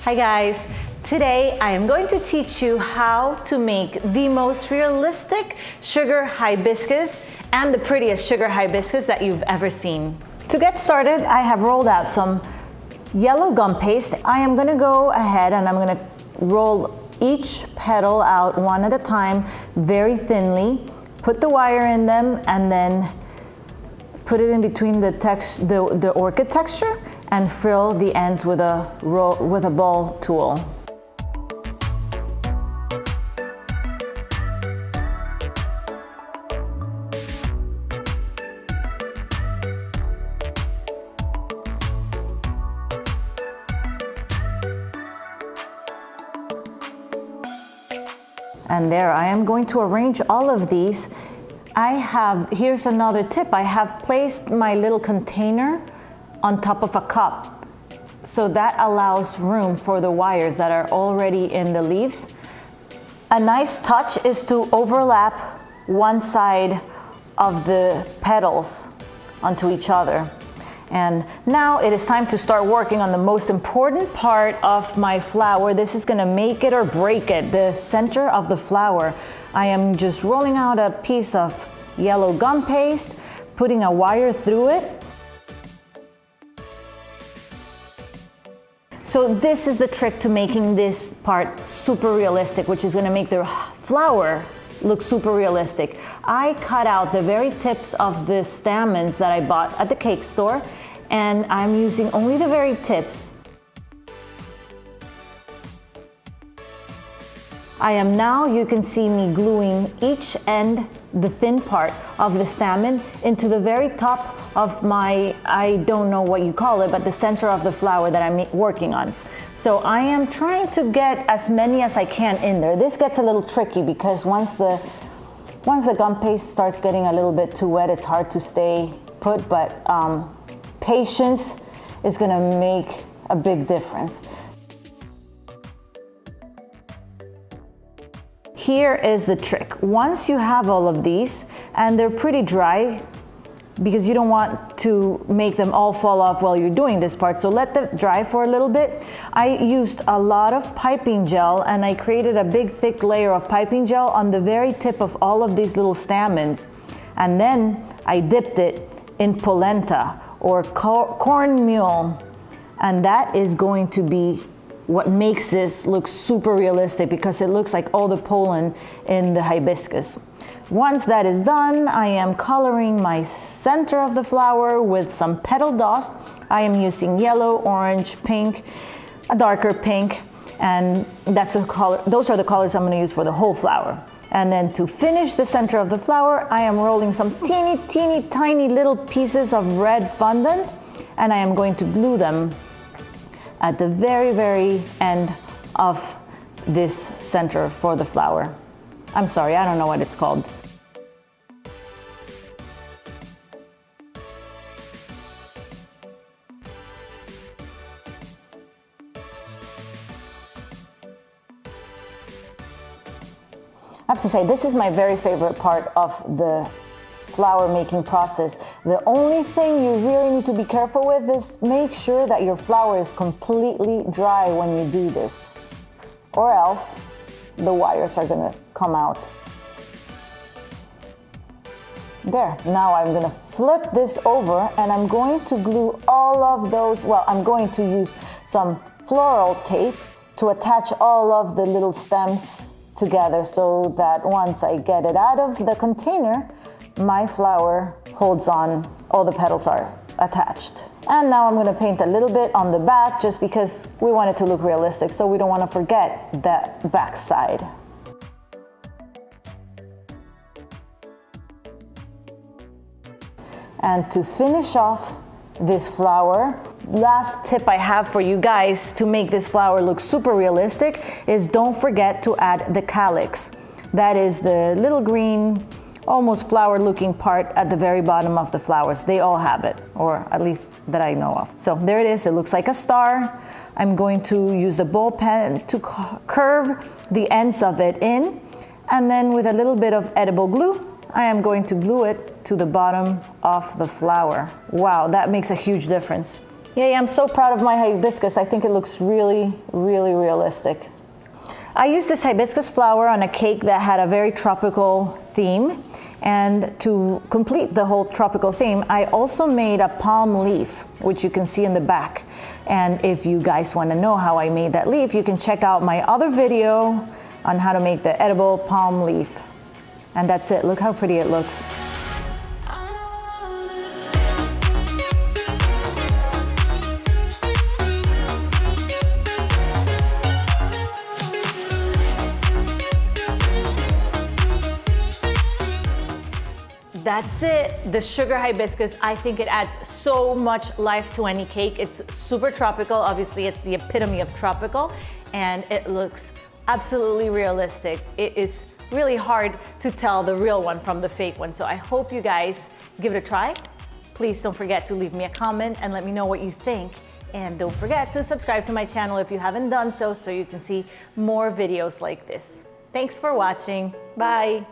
Hi guys, today I am going to teach you how to make the most realistic sugar hibiscus and the prettiest sugar hibiscus that you've ever seen. To get started, I have rolled out some yellow gum paste. I am going to go ahead and I'm going to roll each petal out one at a time very thinly, put the wire in them, and then put it in between the orchid texture and frill the ends with a ball tool. And there, I am going to arrange all of these. Here's another tip. I have placed my little container on top of a cup. So that allows room for the wires that are already in the leaves. A nice touch is to overlap one side of the petals onto each other. And now it is time to start working on the most important part of my flower. This is gonna make it or break it, the center of the flower. I am just rolling out a piece of yellow gum paste, putting a wire through it. So this is the trick to making this part super realistic, which is gonna make the flower look super realistic. I cut out the very tips of the stamens that I bought at the cake store, and I'm using only the very tips. I am now, you can see me gluing each end, the thin part of the stamen, into the very top of my, I don't know what you call it, but the center of the flower that I'm working on. So I am trying to get as many as I can in there. This gets a little tricky because once the gum paste starts getting a little bit too wet, it's hard to stay put, but patience is gonna make a big difference. Here is the trick. Once you have all of these, and they're pretty dry, because you don't want to make them all fall off while you're doing this part, so let them dry for a little bit. I used a lot of piping gel, and I created a big thick layer of piping gel on the very tip of all of these little stamens. And then I dipped it in polenta or cornmeal, and that is going to be what makes this look super realistic, because it looks like all the pollen in the hibiscus. Once that is done, I am coloring my center of the flower with some petal dust. I am using yellow, orange, pink, a darker pink, and that's the color. Those are the colors I'm going to use for the whole flower. And then to finish the center of the flower, I am rolling some teeny tiny little pieces of red fondant, and I am going to glue them at the very end of this center for the flower. I'm sorry, I don't know what it's called. I have to say, this is my very favorite part of the flower making process. The only thing you really need to be careful with is make sure that your flower is completely dry when you do this, or else the wires are gonna come out. There, now I'm gonna flip this over and I'm going to glue all of those, well, I'm going to use some floral tape to attach all of the little stems together so that once I get it out of the container, my flower holds on, all the petals are attached. And now I'm going to paint a little bit on the back just because we want it to look realistic, so we don't want to forget that back side. And to finish off this flower, last tip I have for you guys to make this flower look super realistic is don't forget to add the calyx. That is the little green, almost flower looking part at the very bottom of the flowers. They all have it, or at least that I know of. So there it is, it looks like a star. I'm going to use the ball pen to curve the ends of it in, and then with a little bit of edible glue, I am going to glue it to the bottom of the flower. Wow, that makes a huge difference. Yay, I'm so proud of my hibiscus. I think it looks really, really realistic. I used this hibiscus flower on a cake that had a very tropical theme. And to complete the whole tropical theme, I also made a palm leaf, which you can see in the back. And if you guys want to know how I made that leaf, you can check out my other video on how to make the edible palm leaf. And that's it. Look how pretty it looks. That's it, the sugar hibiscus. I think it adds so much life to any cake. It's super tropical. Obviously, it's the epitome of tropical, and it looks absolutely realistic. It is really hard to tell the real one from the fake one. So I hope you guys give it a try. Please don't forget to leave me a comment and let me know what you think. And don't forget to subscribe to my channel if you haven't done so you can see more videos like this. Thanks for watching. Bye.